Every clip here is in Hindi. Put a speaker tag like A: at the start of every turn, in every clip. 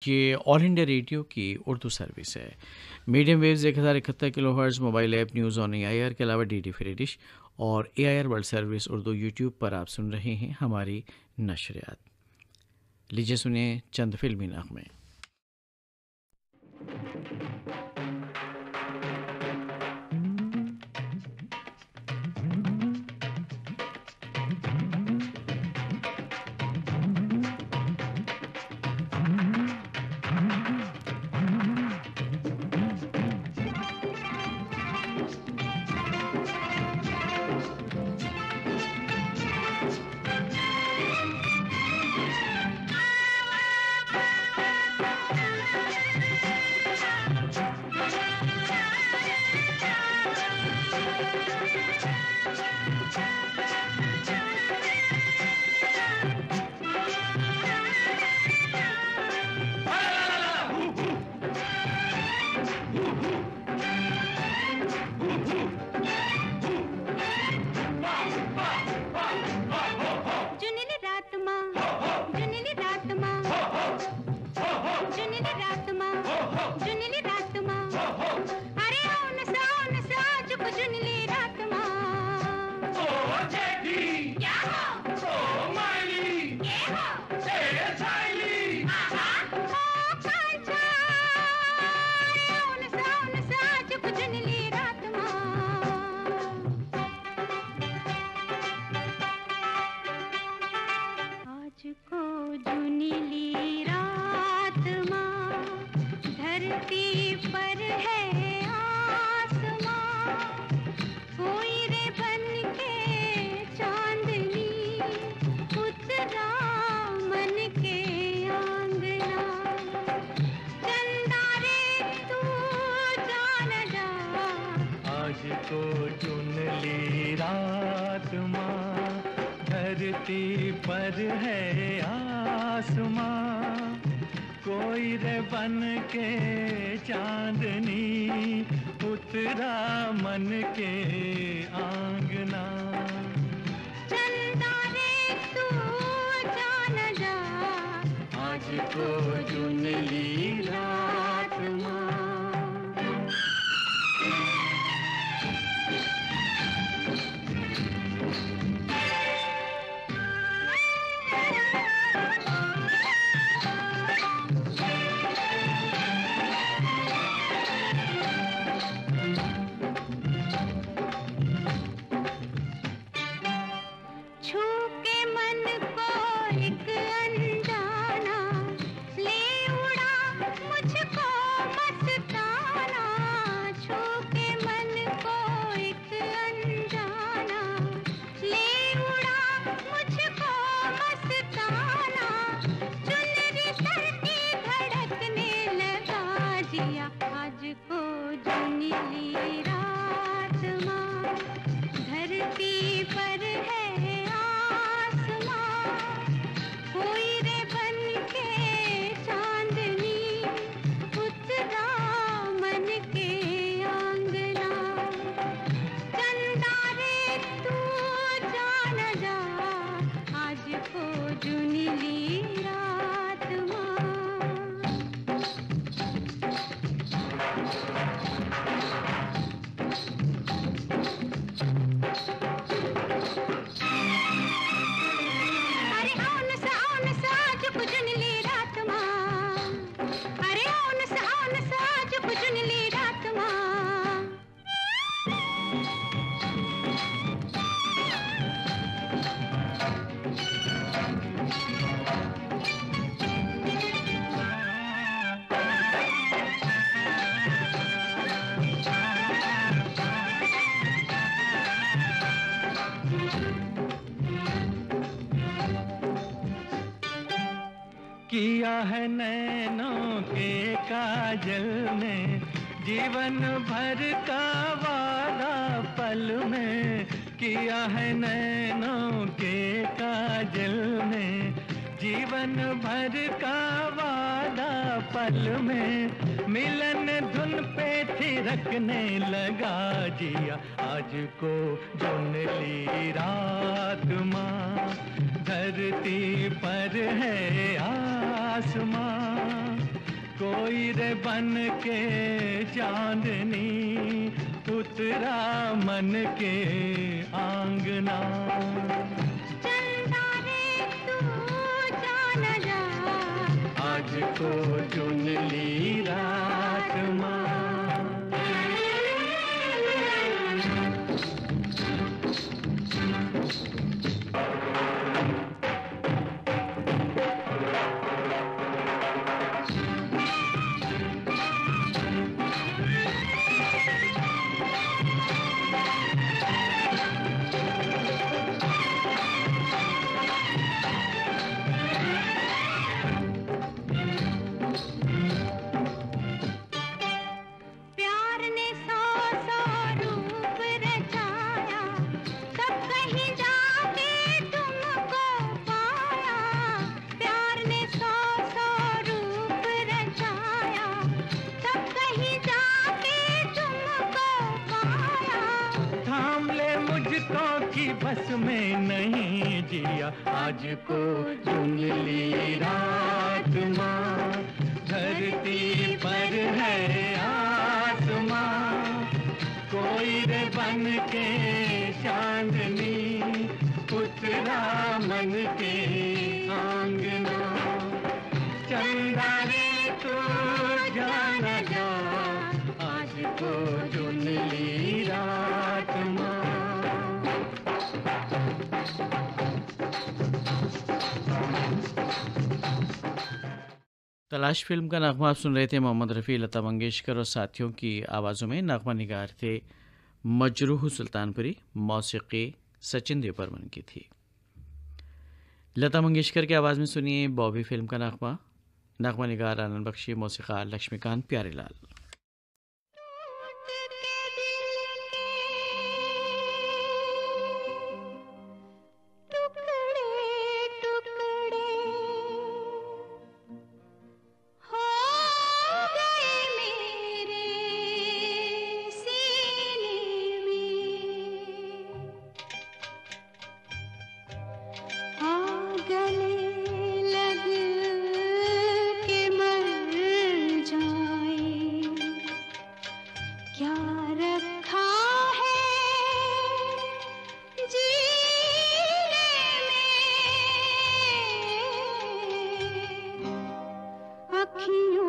A: ये ऑल इंडिया रेडियो की उर्दू सर्विस है। Medium waves 1071 kilohertz, mobile app news on AIR के अलावा डीडी फ्री डिश और AIR world service Urdu YouTube पर आप सुन रहे हैं हमारी नशरियात। लीजिए सुनिए चंद फिल्मी नगमे।
B: किया है नैनों के काजल में जीवन भर का वादा पल में, किया है नैनों के काजल में जीवन भर का वादा पल में, मिलन धुन पे थिरकने लगा जिया आज को चुन ली रात माँ, धरती पर है आसमां। कोई रे बन के चांदनी उतरा मन के आंगना।
C: चंदा रे तू जान जा,
B: आज को चुन ली रात माँ।
C: प्यार ने सौ सौ रूप रचाया, तब कहीं जाके तुमको पाया। प्यार ने सौ सौ रूप रचाया, तब कहीं जाके तुमको पाया।
B: थाम ले मुझको कि बस में नहीं जिया, आज को चुन ली रात माँ। धरती पर है आसमां, कोई रे बन के चांदनी उतरा मन के आंगना। चंदा रे तू जान जा, आज को चुन ली रात माँ।
A: तलाश फिल्म का नगमा आप सुन रहे थे। मोहम्मद रफ़ी, लता मंगेशकर और साथियों की आवाज़ों में नगमा निगार थे मजरूह सुल्तानपुरी, मौसीकी सचिन देवबर्मन की थी। लता मंगेशकर की आवाज़ में सुनिए बॉबी फिल्म का नगमा। नगमा निगार आनंद बख्शी, मौसीकार लक्ष्मीकांत प्यारेलाल।
C: अखियों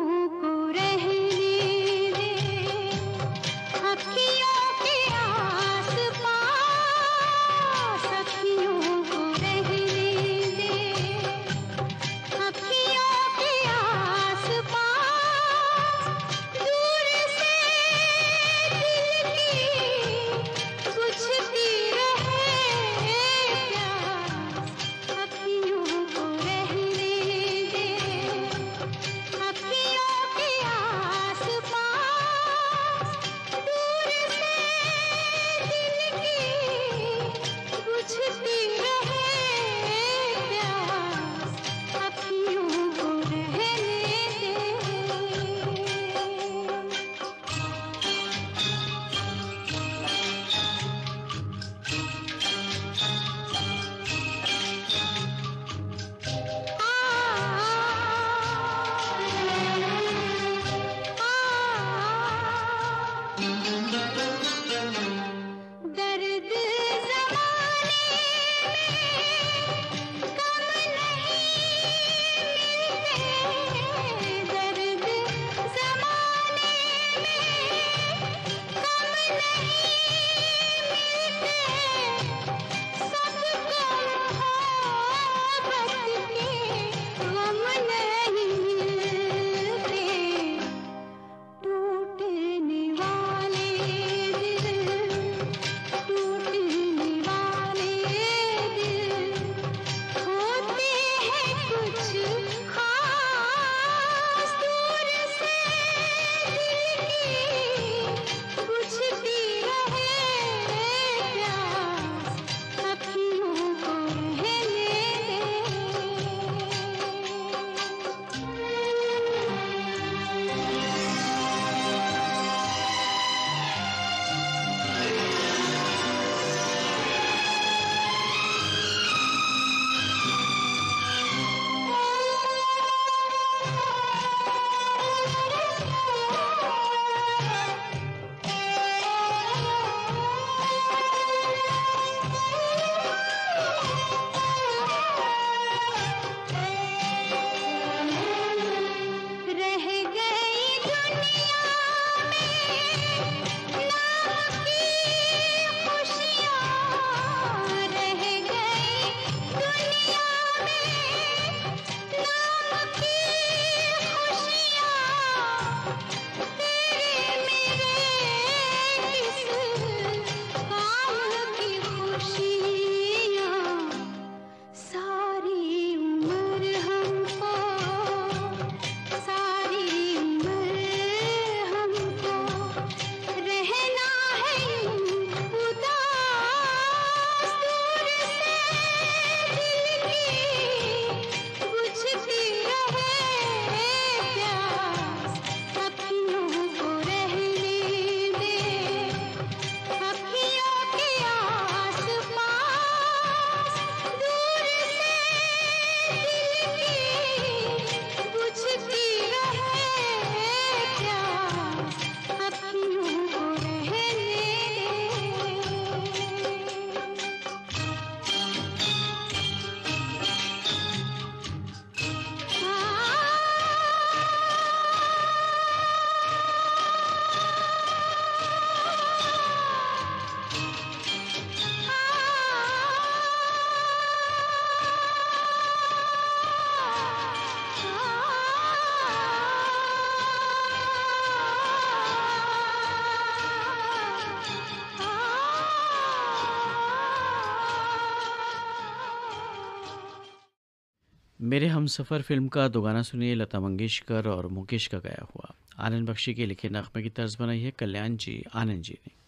A: मेरे हमसफ़र फ़िल्म का दो गाना सुनिए, लता मंगेशकर और मुकेश का गाया हुआ। आनंद बख्शी के लिखे नग़्मे की तर्ज बनाई है कल्याण जी आनंद जी ने।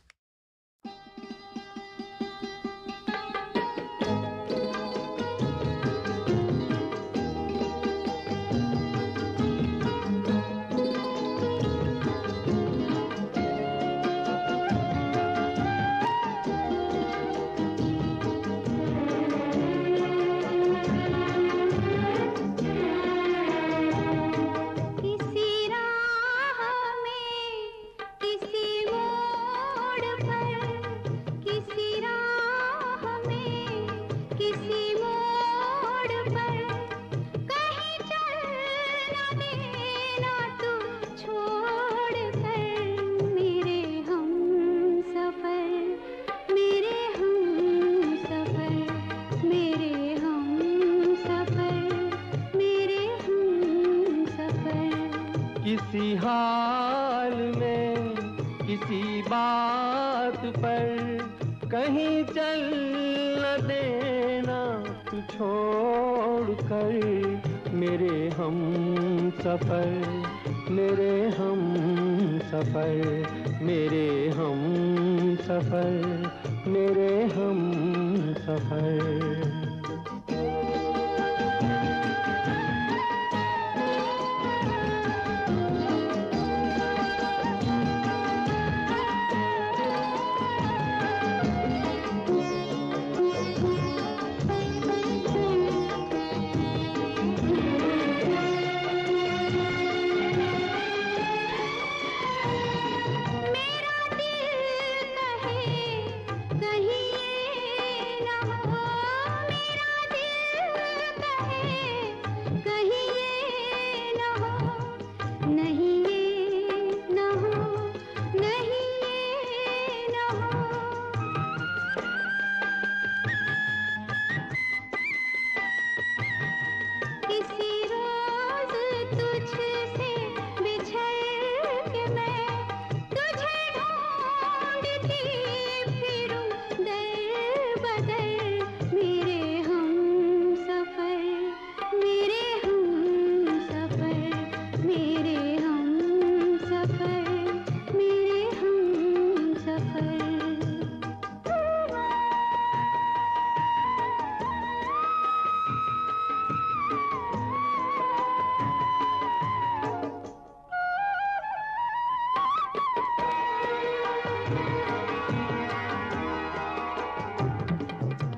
C: किसी राह में किसी मोड़ पर किसी राह में किसी मोड़ पर कहीं चल न देना तू छोड़ कर मेरे हम सफर मेरे हम सफर मेरे हम सफर मेरे हम सफर
B: किसी हाल में किसी बात पर कहीं चल न देना तू छोड़ कर मेरे हम सफर मेरे हम सफर मेरे हम सफर मेरे हम सफर।
C: मेरा दिल कहे कहीं ये न हो मेरा दिल कहे कहीं ये न हो नहीं ये न हो नहीं ये न हो किसी रोज तुझसे बिछड़ के मैं तुझे ढूंढती फिरूं दर बदर मेरे हम सफर मेरे हम सफर मेरे हम सफर मेरे हम सफर।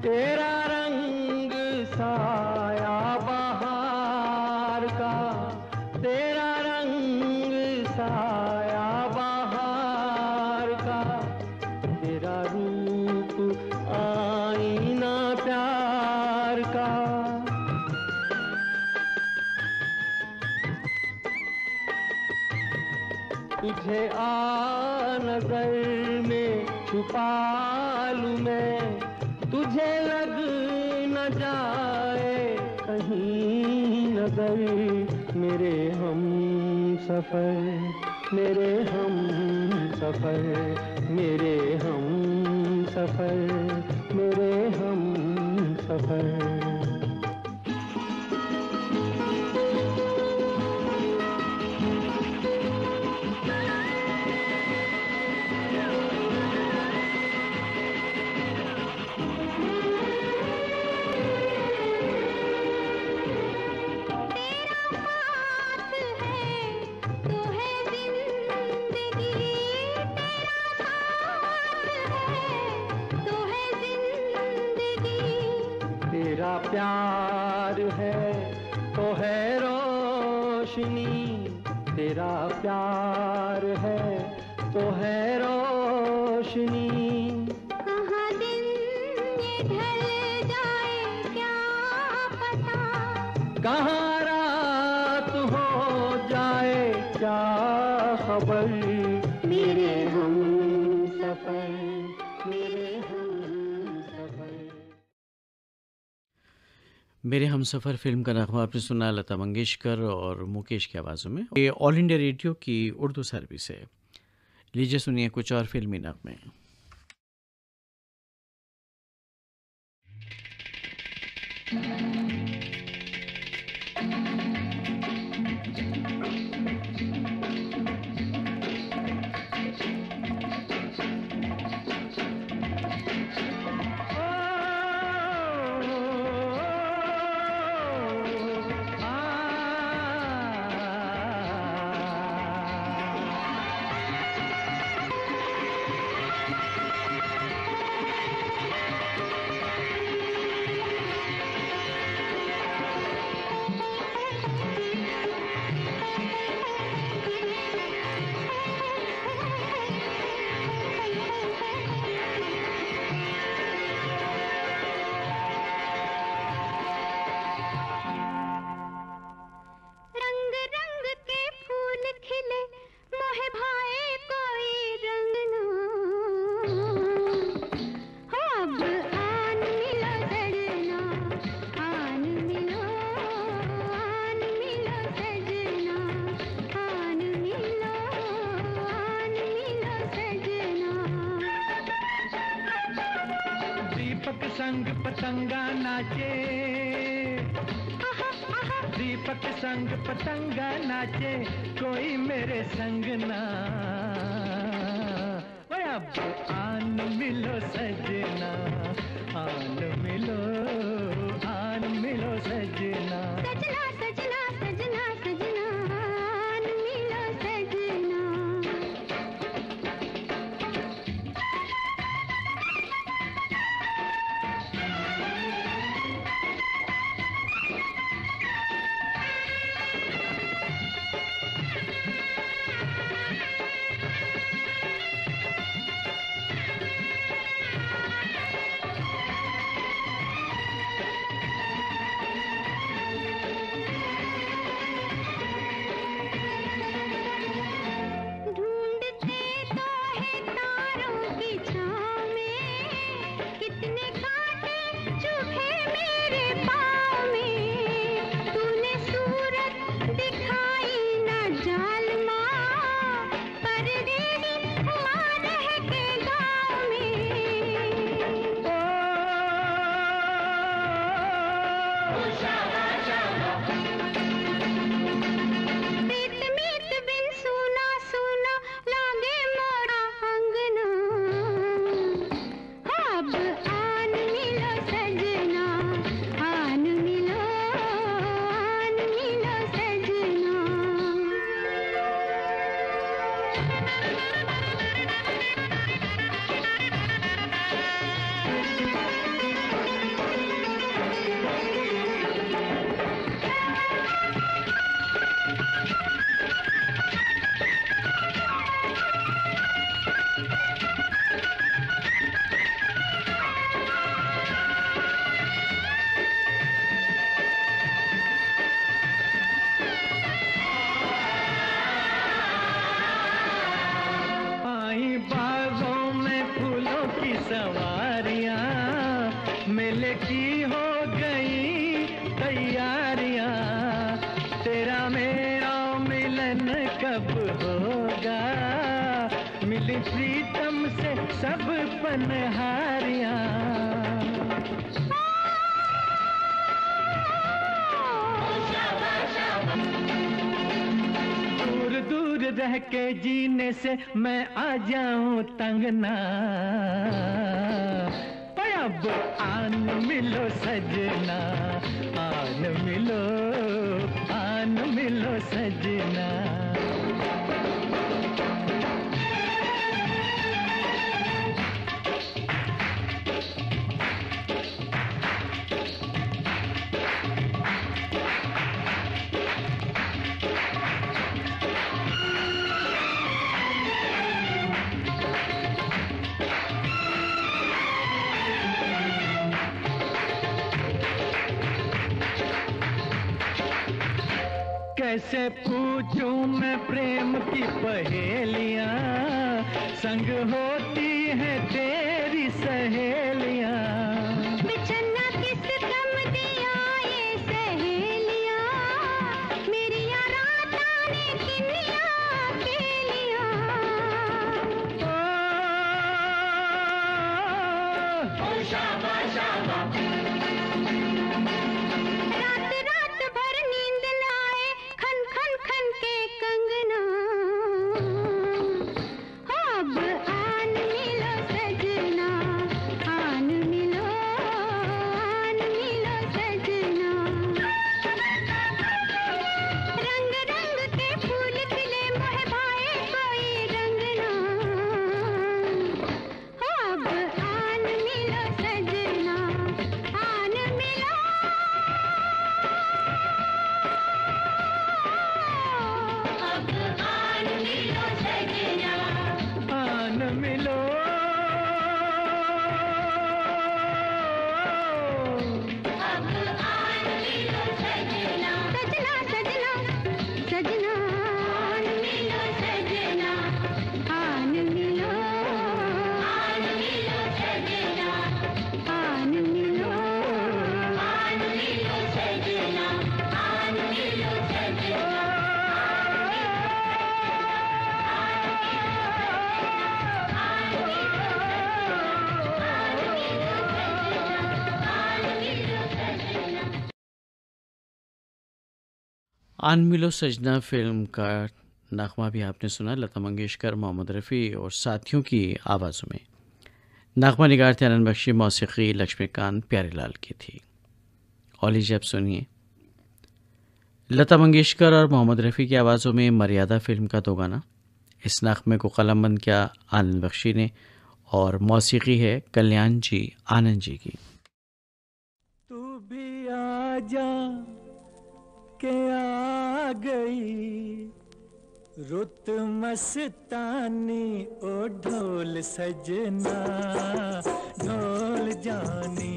B: तेरा रंग साया बहार का तेरा रंग साया बहार का तेरा रूप आईना प्यार का तुझे आ नजर में छुपा लूं मैं तुझे लग न जाए कहीं नजर मेरे हम सफर मेरे हम सफर मेरे हम सफर मेरे हम सफर। तेरा प्यार है तो है रोशनी तेरा प्यार है तो है रोशनी
C: कहाँ दिन ये ढल जाए क्या पता
B: कहाँ रात हो जाए क्या खबर मेरे हम सफर मेरे हम सफर।
A: मेरे हमसफ़र फ़िल्म का नग़मा आपने सुना लता मंगेशकर और मुकेश की आवाज़ों में। ये ऑल इंडिया रेडियो की उर्दू सर्विस है। लीजिए सुनिए कुछ और फिल्मी नग़मे।
B: दीपक संग पतंगा नाचे, दीपक संग पतंगा नाचे, कोई मेरे संग ना। ओए अब आन मिलो सजना, आन मिलो, आन मिलो सजना।
C: सजना सजना सजना सजना, आन मिलो सजना। ढूंढते तो है तारों की छाँव में, कितने कांटे चुभे मेरे पाँव में। तूने सूरत दिखाई ना जालमा, परदेसी हुआ रह के गाँव में। मीत मीत बिन सुना सुना लागे मोरा अंगना। अब आन मिलो सजना, आन मिलो, आन मिलो सजना।
B: आई बागों में फूलों की सवारियां, मेले की हो गई तैयारियां। तेरा मेरा मिलन कब होगा, मिली प्रीतम से सब पनहारियां। दूर दूर रह के जीने से मैं आ जाऊं तंग ना। पर अब आन मिलो सजना, आन मिलो, आन मिलो सजना। कैसे पूछूं मैं प्रेम की पहेलियां, संग होती है तेरी सहेलियां।
C: बिछड़ना किस गम दिया ये सहेलियां, मेरी रात आने किन्नियां अकेलियां। रात रात भर नींद लाए खन खन खन के कंगना। अब आन मिलो सजना, आन मिलो,
A: आन मिलो सजना फिल्म का नगमा भी आपने सुना, लता मंगेशकर, मोहम्मद रफ़ी और साथियों की आवाज़ों में। नगमा निगार थे आनंद बख्शी, मौसीकी लक्ष्मीकांत प्यारेलाल की थी। और लीजिए अब सुनिए लता मंगेशकर और मोहम्मद रफ़ी की आवाज़ों में मर्यादा फिल्म का दो गाना। इस नगमे को कलमबंद किया आनंद बख्शी ने और मौसीकी है कल्याण जी आनंद जी की।
B: तू भी आ जा के आ गई रुत मस्तानी, ओ ढोल सजना ढोल जानी,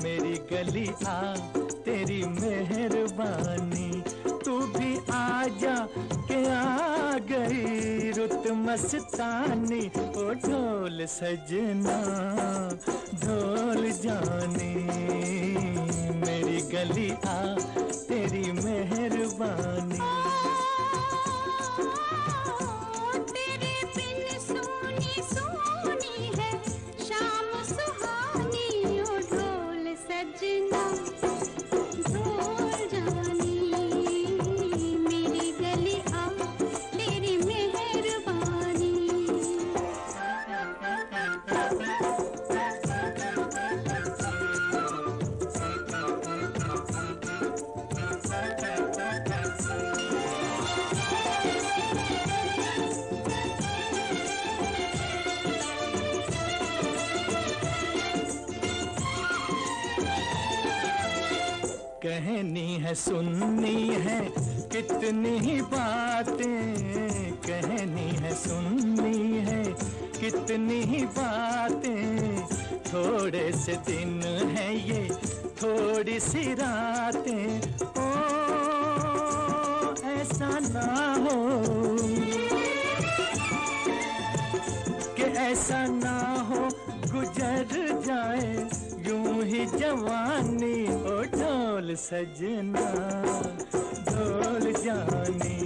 B: मेरी गली आ तेरी मेहरबानी। तू भी आ जा के आ गई रुत मस्तानी, ओ ढोल सजना ढोल जानी, मेरी गली आ तेरी मेहरबानी।
C: तेरे बिन सोनी सोनी है शाम सुहानी, ओ ढोल सजना ढोल जानी, मेरी गली आ तेरी मेहरबानी।
B: कहनी है सुननी है कितनी ही बातें, कहनी है सुननी है कितनी ही बातें, थोड़े से दिन है ये थोड़ी सी रातें, ओ ऐसा ना हो कि ऐसा ना हो गुजर जाए यूं ही जवानी, ओ ढोल सजना ढोल जानी,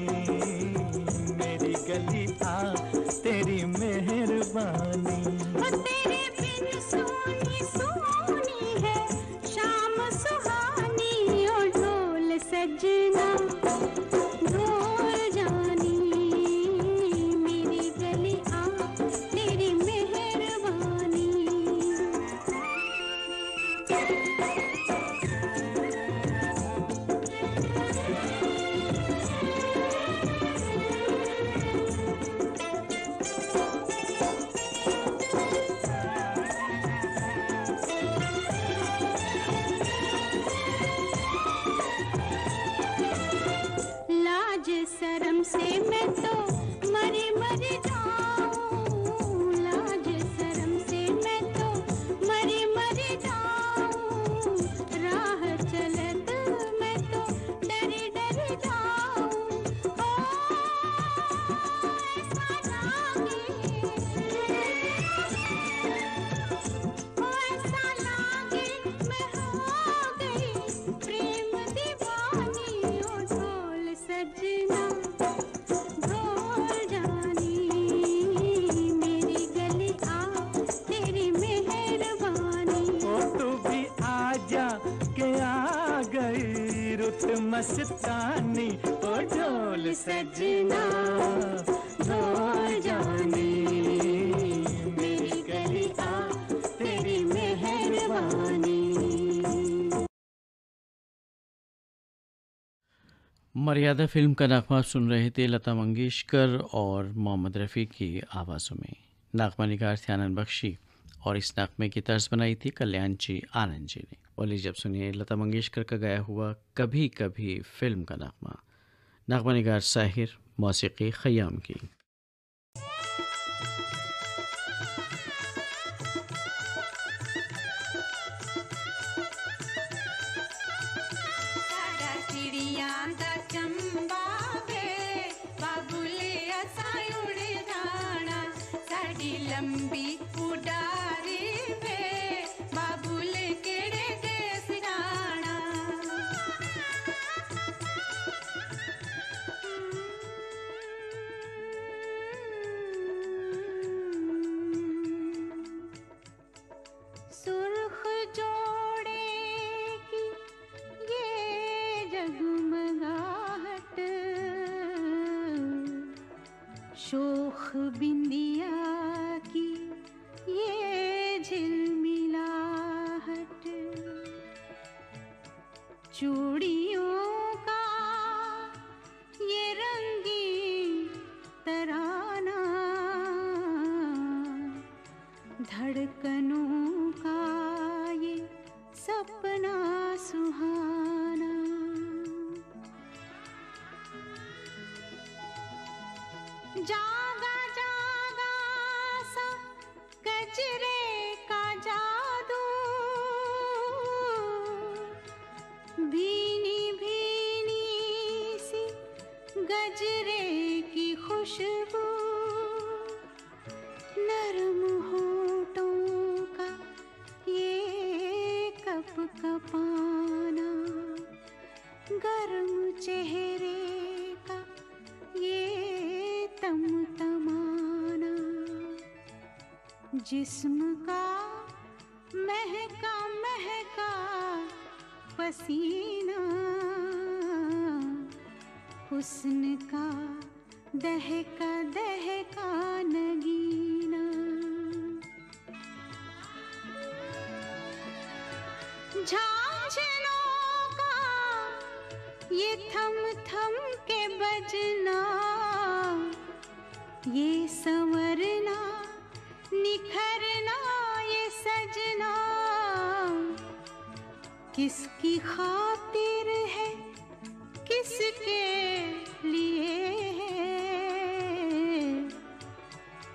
B: मेरी गली आ तेरी मेहरबानी।
C: तेरे बिन सोनी सोनी है शाम सुहानी, ओ ढोल सजना ढोल जानी, मेरी गली आ तेरी मेहरबानी। लाज शर्म से मैं तो मरी मरी जाऊं, लाज शर्म से मैं तो मरी मरी जाऊं, राह चलत मैं तो डरी डरी जाऊं, ओ ऐसा लागे, ओ ऐसा लागे मैं हो गई प्रेम दीवानी, ओ ढोल सजना ढोल जानी, मेरी गली आ तेरी मेहरबानी।
B: ओ तू भी आ जा के आ गई रुत मस्तानी, ओ ढोल सजना ढोल जानी, मेरी गली आ तेरी मेहरबानी।
A: मर्यादा फिल्म का नगमा आप सुन रहे थे लता मंगेशकर और मोहम्मद रफ़ी की आवाज़ों में। नगमा निगार थे आनंद बख्शी और इस नगमे की तर्ज बनाई थी कल्याण जी आनंद जी ने। और लीजिए अब सुनिए लता मंगेशकर का गाया हुआ कभी कभी फिल्म का नगमा। नगमा निगार साहिर, मौसीकी खयाम की।
C: सारा चिड़ियां दा चंबा वे बाबुले असां उड़ जाना, साडी लंबी उडारी वे बाबुले केड़े देस जाना। सुर्ख जोड़े की ये जगमगा शोख बिंदिया की ये झिलमिलाहट, चूड़ियों का ये रंगीन तराना, धड़कनों का ये सपना सुहाना। जागा जागा सा गजरे का जादू, भीनी भीनी सी गजरे की खुशबू, नरम होठों का ये कप कपाना, गर्म चेहरे का ये तमतमाना, जिस्म का महका महका पसीना, हुस्न का दहका दहका नगीना। झांझनों का ये थम थम के बजना, ये संवरना निखरना ये सजना, किसकी खातिर है किसके लिए है,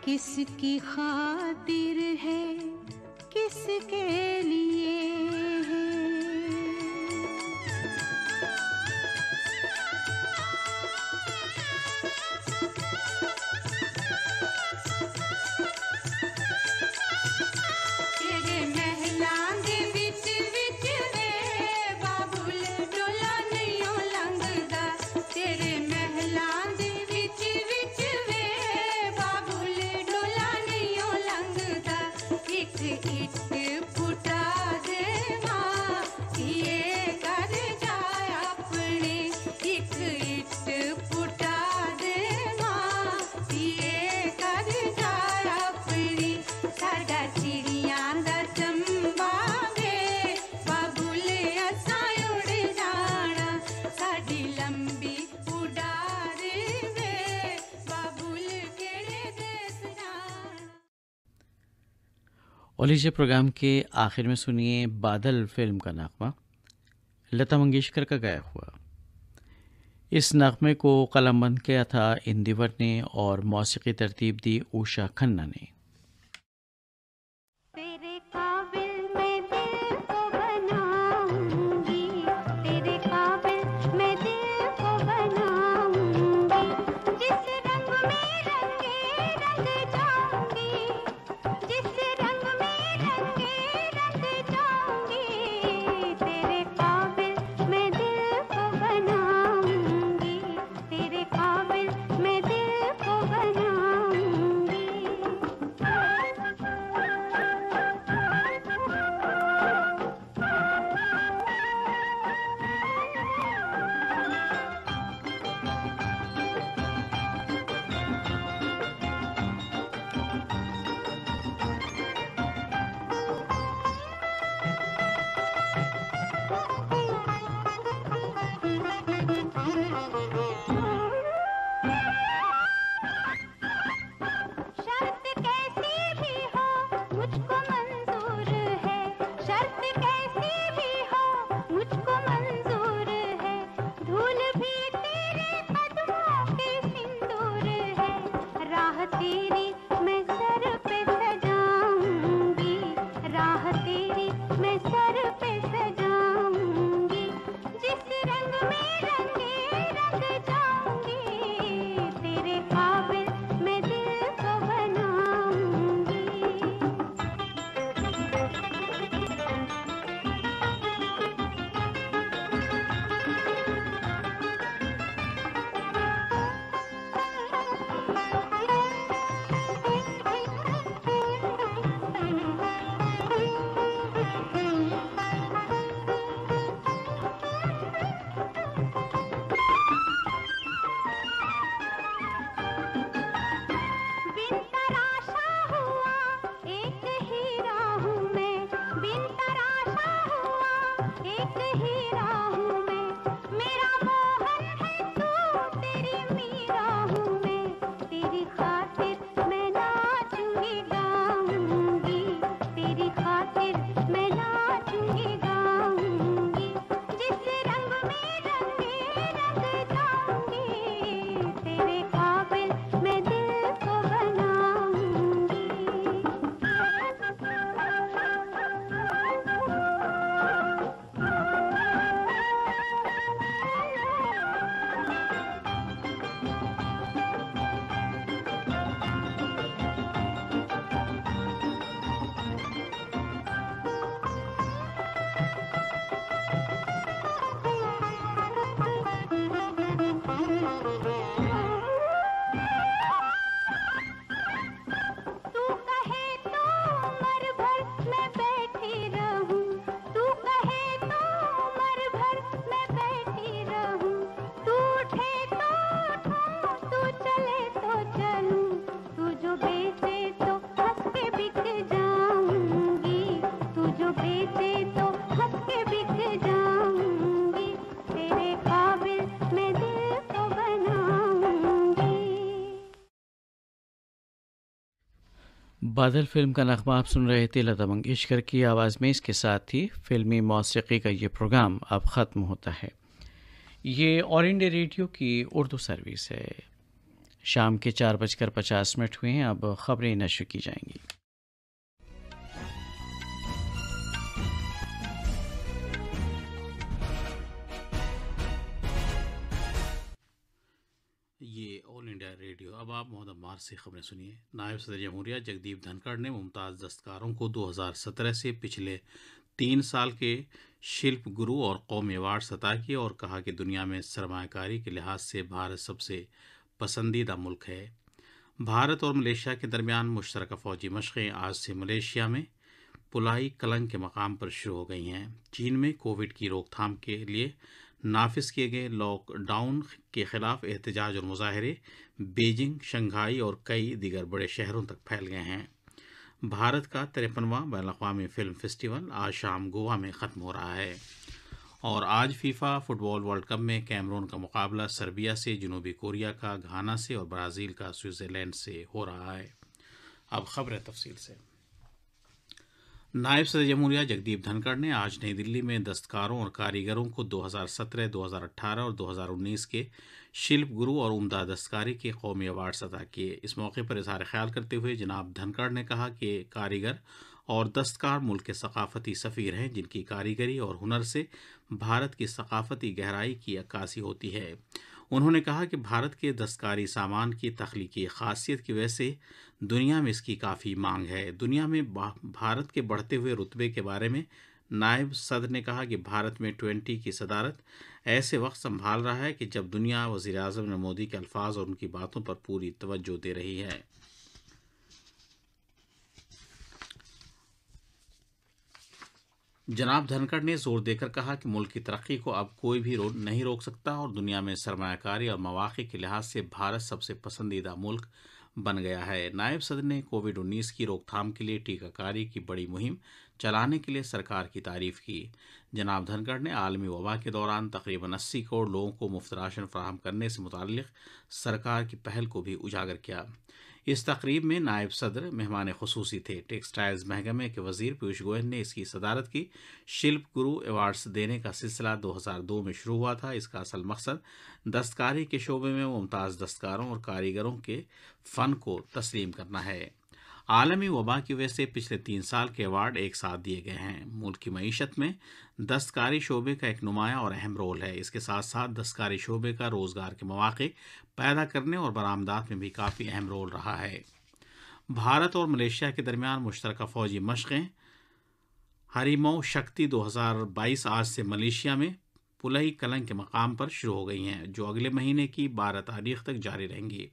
C: किसकी खातिर है किसके लिए है।
A: और लीजिए प्रोग्राम के आखिर में सुनिए बादल फिल्म का नगमा लता मंगेशकर का गाया हुआ। इस नगमे को कलमबंद किया था इंदिवर ने और मौसीकी तरतीब दी उषा खन्ना ने।
C: तेरे काबिल मैं दिल को बनाऊंगी, तेरे काबिल मैं दिल को बनाऊंगी, जिस रंग में रंगे रंग जाऊंगी, जिस रंग में रंगे रंग जाऊंगी, तेरे काबिल मैं दिल को बनाऊंगी, तेरे काबिल मैं दिल को बनाऊंगी।
A: बादल फिल्म का नगमा आप सुन रहे थे लता मंगेशकर की आवाज़ में। इसके साथ ही फिल्मी मौसीकी का ये प्रोग्राम अब ख़त्म होता है। ये ऑल इंडिया रेडियो की उर्दू सर्विस है। शाम के 4:50 हुए हैं। अब खबरें नशर की जाएंगी।
D: ये ऑल इंडिया रेडियो। अब आप मोहम्मद अम्मार से खबरें सुनिए। नायब सदर जमहूरिया जगदीप धनखड़ ने मुमताज़ दस्तकारों को 2017 से पिछले 3 साल के शिल्प गुरु और कौमी अवार्ड अता किए और कहा कि दुनिया में सरमायाकारी के लिहाज से भारत सबसे पसंदीदा मुल्क है। भारत और मलेशिया के दरमियान मुश्तरका फ़ौजी मशक़ें आज से मलेशिया में पुलाई कलंग के मकाम पर शुरू हो गई हैं। चीन में कोविड की रोकथाम के लिए नाफिज किए गए लॉकडाउन के खिलाफ एहतजाज और मुजाहरे बीजिंग, शंघाई और कई दीगर बड़े शहरों तक फैल गए हैं। भारत का 53वां बैनुल-अक़वामी फिल्म फेस्टिवल आज शाम गोवा में ख़त्म हो रहा है। और आज फीफा फुटबॉल वर्ल्ड कप में कैमरून का मुकाबला सर्बिया से, जनूबी कोरिया का घाना से और ब्राज़ील का स्विट्ज़रलैंड से हो रहा है। अब खबरें तफसील से। नायब सदर जमहूरिया जगदीप धनखड़ ने आज नई दिल्ली में दस्तकारों और कारीगरों को 2017, 2018 और 2019 के शिल्प गुरु और उम्दा दस्तकारी के कौमी अवार्ड अता किए। इस मौके पर इज़हार ख्याल करते हुए जनाब धनखड़ ने कहा कि कारीगर और दस्तकार मुल्क के सकाफती सफ़ीर हैं, जिनकी कारीगरी और हुनर से भारत की सकाफती गहराई की अक्कासी होती है। उन्होंने कहा कि भारत के दस्तकारी सामान की तख्लीकी खासियत की वजह से दुनिया में इसकी काफ़ी मांग है। दुनिया में भारत के बढ़ते हुए रुतबे के बारे में नायब सदर ने कहा कि भारत में 20 की सदारत ऐसे वक्त संभाल रहा है कि जब दुनिया वज़ीर-ए-आज़म नरेंद्र मोदी के अल्फाज और उनकी बातों पर पूरी तवज्जो दे रही है। जनाब धनखड़ ने जोर देकर कहा कि मुल्क की तरक्की को अब कोई भी नहीं रोक सकता और दुनिया में सरमायाकारी और मौक़े के लिहाज से भारत सबसे पसंदीदा मुल्क बन गया है। नायब सदर ने कोविड-19 की रोकथाम के लिए टीकाकारी की बड़ी मुहिम चलाने के लिए सरकार की तारीफ की। जनाब धनखड़ ने आलमी वबा के दौरान तकरीबन 80 करोड़ लोगों को मुफ्त राशन फराहम करने से मुताल्लिक़ सरकार की पहल को भी उजागर किया। इस तकरीब में नायब सदर मेहमान खुसूसी थे। टेक्सटाइल्स महकमे के वज़ीर पीयूष गोयल ने इसकी सदारत की। शिल्प गुरु अवार्ड्स देने का सिलसिला 2002 में शुरू हुआ था। इसका असल मकसद दस्तकारी के शोबे में मुमताज़ दस्तकारों और कारीगरों के फ़न को तस्लीम करना है। आलमी वबा की वजह से पिछले 3 साल के अवार्ड एक साथ दिए गए हैं। मुल्क की मईशत में दस्तकारी शोबे का एक नुमाया और अहम रोल है। इसके साथ साथ दस्तकारी शोबे का रोज़गार के मौक़े पैदा करने और बरामदात में भी काफ़ी अहम रोल रहा है। भारत और मलेशिया के दरमियान मुश्तरका फ़ौजी मशक़ें हरिमौ शक्ति 2022 आज से मलेशिया में पुलई कलंग के मकाम पर शुरू हो गई हैं, जो अगले महीने की 12 तारीख तक जारी रहेंगी।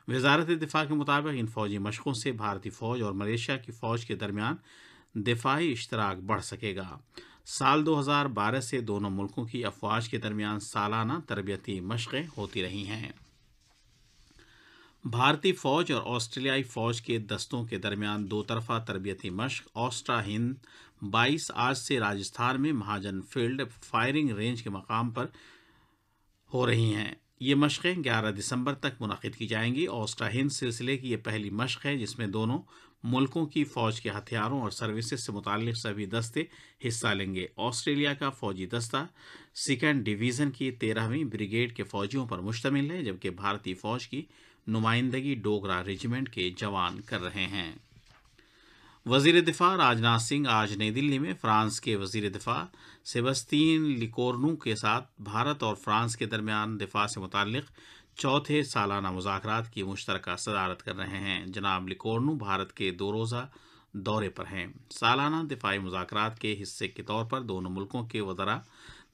D: वज़ारत दिफ़ा के मुताबिक इन फ़ौजी मशक़ों से भारतीय फ़ौज और मलेशिया की फ़ौज के दरमियान दिफ़ाई इश्तराक बढ़ सकेगा। साल 2012 से दोनों मुल्कों की अफ़वाज के दरमियान सालाना तरबियती मशक़ें होती रही हैं। भारतीय फ़ौज और ऑस्ट्रेलियाई फ़ौज के दस्तों के दरमियान दो तरफ़ा तरबियती मशक़ ऑस्ट्रा हिंद 22 आज से राजस्थान में महाजन फील्ड फायरिंग रेंज के मकाम पर हो रही हैं। ये मशक़ें 11 दिसंबर तक मुनक़िद की जाएंगी। ऑस्ट्रा हिंद सिलसिले की ये पहली मशक़ है जिसमें दोनों मुल्कों की फ़ौज के हथियारों और सर्विसेज से मुताल्लिक़ सभी दस्ते हिस्सा लेंगे। ऑस्ट्रेलिया का फ़ौजी दस्ता 2nd डिवीज़न की 13वीं ब्रिगेड के फ़ौजियों पर मुश्तमिल है, जबकि भारतीय फ़ौज की नुमाइंदगी डोगरा रेजिमेंट के जवान कर रहे हैं। वज़ीर दिफ़ा राजनाथ सिंह आज नई दिल्ली में फ़्रांस के वज़ीर दिफ़ा सेबस्तियन लिकोर्नू के साथ भारत और फ़्रांस के दरमियान दिफ़ा से मुताल्लिक़ चौथे सालाना मुज़ाकरात की मुश्तरका सदारत कर रहे हैं। जनाब लिकोर्नू भारत के 2 रोज़ा दौरे पर हैं। सालाना दिफ़ाई मुज़ाकरात के हिस्से के तौर पर दोनों मुल्कों के वज़रा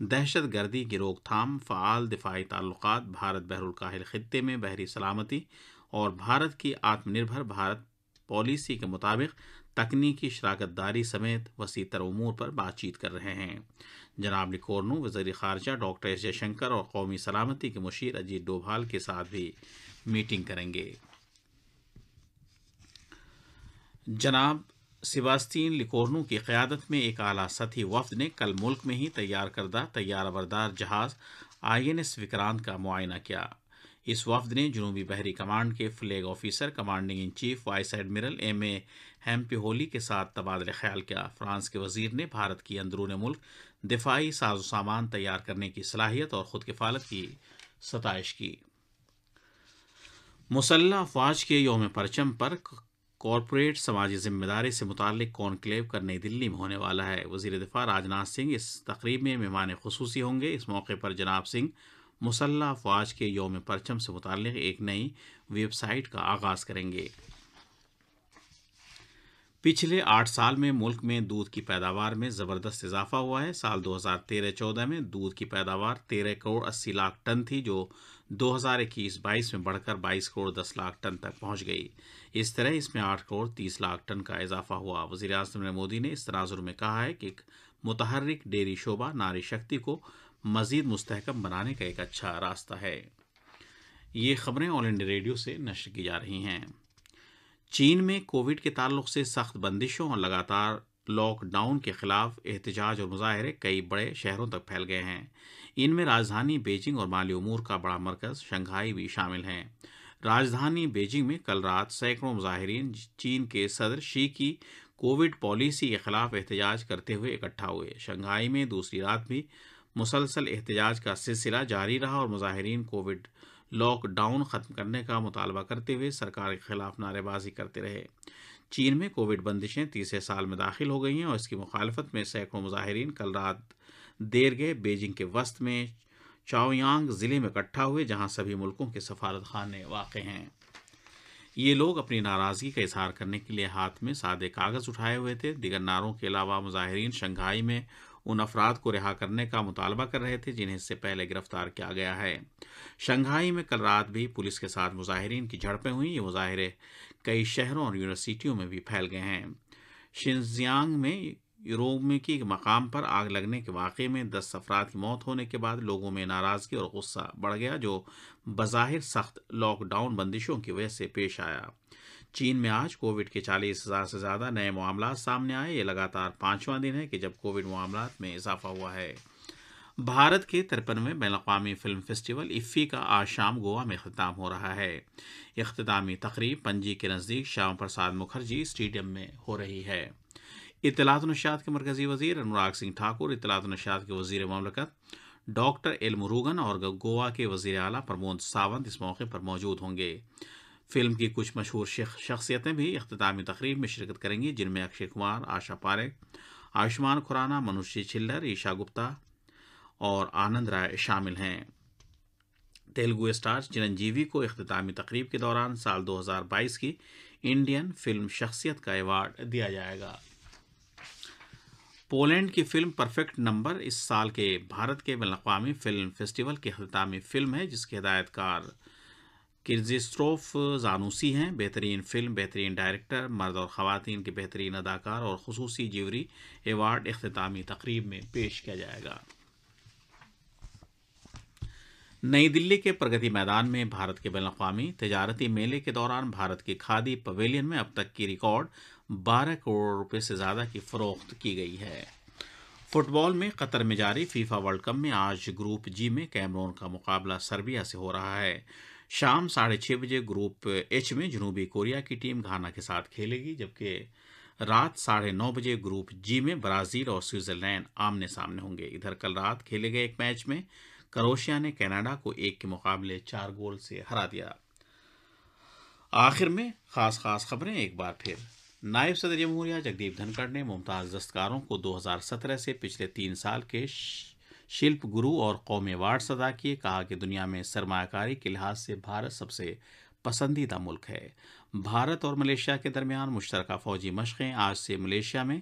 D: दहशत गर्दी की रोकथाम, फ़आल दिफ़ाई ताल्लुक़ात, भारत बहरुल काहिल ख़ित्ते में बहरी सलामती और भारत की आत्मनिर्भर भारत पॉलिसी के मुताबिक तकनीकी शराकत दारी समेत वसी तर उमूर पर बातचीत कर रहे हैं। जनाब लिकोर्नू वज़ीर ख़ारजा डॉक्टर एस जयशंकर और कौमी सलामती के मुशीर अजीत डोभाल के साथ भी मीटिंग करेंगे। जनाब सेबास्तियन लिकोर्नू की क़यादत में एक आला सतही वफ़द ने कल मुल्क में ही तैयार करदा तैयारा बरदार जहाज़ INS विक्रांत का मुआयना किया। इस वफद ने जनूबी बहरी कमांड के flag officer commanding in chief vice admiral M A. Hampiholi के साथ तबादला ख्याल किया। फ्रांस के वजीर ने भारत की अंदरूनी मुल्क दिफाई साजो सामान तैयार करने की सलाहियत और खुद किफालत की सताइश की। मुसल्लह अफवाज के यौम परचम पर कॉरपोरेट समाजी जिम्मेदारी से मुतालिक कॉन्क्लेव का नई दिल्ली में होने वाला है। वजीर दिफा राजनाथ सिंह इस तकरीब में मेहमान खुसूसी होंगे। इस मौके पर जनाब सिंह मुसल्लह अफवाज के यौम परचम से मुतालिक एक नई वेबसाइट का आगाज करेंगे। पिछले 8 साल में मुल्क में दूध की पैदावार में ज़बरदस्त इजाफा हुआ है। साल 2013-14 में दूध की पैदावार 13 करोड़ 80 लाख टन थी, जो 2021-22 में बढ़कर 22 करोड़ 10 लाख टन तक पहुंच गई। इस तरह इसमें 8 करोड़ 30 लाख टन का इजाफा हुआ। वज़ीर-ए-आज़म नरेंद्र मोदी ने इस तनाजुर में कहा है कि एक मुतहर्रिक डेयरी शोबा नारी शक्ति को मज़ीद मुस्तहकम बनाने का एक अच्छा रास्ता है। ये खबरें ऑल इंडिया रेडियो से नश्र की जा रही हैं। चीन में कोविड के ताल्लुक से सख्त बंदिशों और लगातार लॉकडाउन के खिलाफ एहतजाज और मुजाहरे कई बड़े शहरों तक फैल गए हैं। इनमें राजधानी बीजिंग और माली उमूर का बड़ा मरकज़ शंघाई भी शामिल हैं। राजधानी बीजिंग में कल रात सैकड़ों मुजाहिरीन चीन के सदर शी की कोविड पॉलिसी के खिलाफ एहतजाज करते हुए इकट्ठा हुए। शंघाई में दूसरी रात भी मुसलसल एहतजाज का सिलसिला जारी रहा और मुजाहिरीन कोविड लॉकडाउन ख़त्म करने का मुतालबा करते हुए सरकार के खिलाफ नारेबाजी करते रहे। चीन में कोविड बंदिशें तीसरे साल में दाखिल हो गई हैं और इसकी मुखालफत में सैकड़ों मुजाहिरीन कल रात देर गए बीजिंग के वस्त में चाओयांग ज़िले में इकट्ठा हुए, जहां सभी मुल्कों के सफारत खाने वाक़ हैं। ये लोग अपनी नाराज़गी का इजहार करने के लिए हाथ में सादे कागज़ उठाए हुए थे। दिगर नारों के अलावा मुजाहिरीन शंघाई में उन अफराद को रिहा करने का मुतालबा कर रहे थे जिन्हें इससे पहले गिरफ्तार किया गया है। शंघाई में कल रात भी पुलिस के साथ मुजाहिरीन की झड़पें हुई। ये मुजाहरे कई शहरों और यूनिवर्सिटियों में भी फैल गए हैं। शिनजियांग में यूरोप की मकाम पर आग लगने के वाक़े में 10 अफराद की मौत होने के बाद लोगों में नाराज़गी और गुस्सा बढ़ गया, जो बज़ाहिर सख्त लॉकडाउन बंदिशों की वजह से पेश आया। चीन में आज कोविड के 40,000 से ज़्यादा नए मामला सामने आए। ये लगातार 5वां दिन है कि जब कोविड मामलात में इजाफा हुआ है। भारत के 53वें बैनुल-अक़वामी फ़िल्म फेस्टिवल इफ़्फ़ी का आज शाम गोवा में अख्ताम हो रहा है। इख्तितामी तकरीब पणजी के नज़दीक श्यामा प्रसाद मुखर्जी स्टेडियम में हो रही है। इत्तलात और नशियात के मरकज़ी वज़ीर अनुराग सिंह ठाकुर, इत्तलात और नशियात के वज़ीर ममलकत डॉक्टर एल मुरुगन और गोवा के वज़ीर आला प्रमोद सावंत इस मौके पर मौजूद होंगे। फिल्म की कुछ मशहूर शख्सियतें भी इख्तितामी तकरीब में शिरकत करेंगी, जिनमें अक्षय कुमार, आशा पारेख, आयुष्मान खुराना, मनुष्य छिल्लर, ईशा गुप्ता और आनंद राय शामिल हैं। तेलुगु स्टार चिरंजीवी को इख्तितामी तकरीब के दौरान साल 2022 की इंडियन फिल्म शख्सियत का अवार्ड दिया जाएगा। पोलैंड की फिल्म परफेक्ट नंबर इस साल के भारत के बैनुल-अक़वामी फिल्म फेस्टिवल की इख्तितामी फिल्म है, जिसके हिदायतकार किर्जिस्ट्रोफ जानूसी हैं। बेहतरीन फिल्म, बेहतरीन डायरेक्टर, मर्द और ख़वातीन के बेहतरीन अदाकार और खुसूसी ज्यूरी अवार्ड इख्तितामी तकरीब में पेश किया जाएगा। नई दिल्ली के प्रगति मैदान में भारत के बैनुल-अक़वामी तजारती मेले के दौरान भारत की खादी पवेलियन में अब तक की रिकॉर्ड 12 करोड़ रुपए से ज़्यादा की फ़रोख्त की गई है। फुटबॉल में कतर में जारी फीफा वर्ल्ड कप में आज ग्रुप जी में कैमरून का मुकाबला सर्बिया से हो रहा है। शाम 6:30 बजे ग्रुप एच में जनूबी कोरिया की टीम घाना के साथ खेलेगी, जबकि रात 9:30 बजे ग्रुप जी में ब्राज़ील और स्विट्ज़रलैंड आमने सामने होंगे। इधर कल रात खेले गए एक मैच में क्रोएशिया ने कनाडा को 1 के मुकाबले 4 गोल से हरा दिया। आखिर में खास खबरें एक बार फिर। नायब सदर जमहूरिया जगदीप धनखड़ ने मुमताज़ दस्तकारों को 2017 से पिछले 3 साल के शिल्प गुरु और कौमी अवार्ड अदा किए। कहा कि दुनिया में सरमायाकारी के लिहाज से भारत सबसे पसंदीदा मुल्क है। भारत और मलेशिया के दरमियान मुश्तरका फ़ौजी मशक़ें आज से मलेशिया में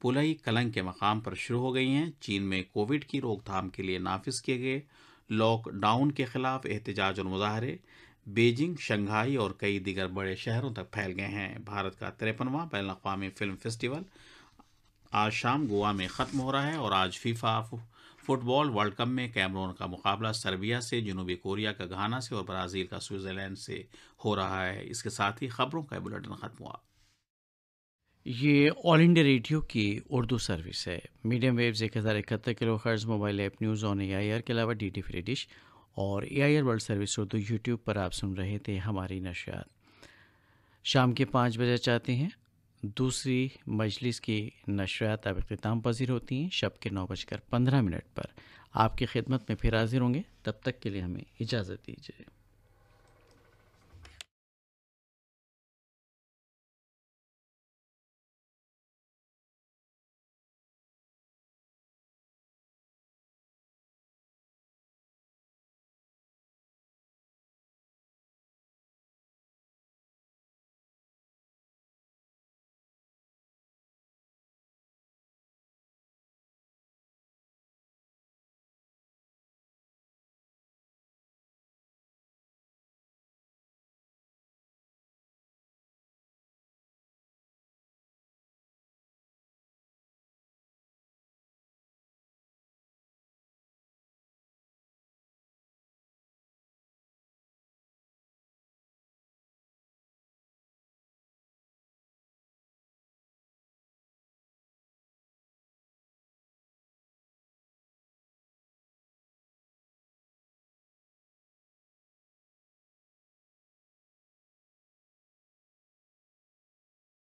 D: पुलई कलंग के मकाम पर शुरू हो गई हैं। चीन में कोविड की रोकथाम के लिए नाफिज किए गए लॉकडाउन के खिलाफ एहतजाज और मुजाहरे बीजिंग, शंघाई और कई दिगर बड़े शहरों तक फैल गए हैं। भारत का 53वां बैनुल-अक़वामी फ़िल्म फेस्टिवल आज शाम गोवा में ख़त्म हो रहा है और आज फीफा फुटबॉल वर्ल्ड कप में कैमरून का मुकाबला सर्बिया से, जनूबी कोरिया का घाना से और ब्राज़ील का स्विट्ज़रलैंड से हो रहा है। इसके साथ ही खबरों का बुलेटिन ख़त्म हुआ।
A: ये ऑल इंडिया रेडियो की उर्दू सर्विस है। Medium waves 1071 kilohertz, mobile app news on AIR के अलावा DT फ्री डिश और AIR world service Urdu YouTube पर आप सुन रहे थे हमारी नशियात। शाम के 5 बजे चाहते हैं दूसरी मजलिस की नशरियात अब इख्तिताम पजीर होती हैं। शब के 9:15 पर आपकी खिदमत में फिर हाजिर होंगे। तब तक के लिए हमें इजाज़त दीजिए।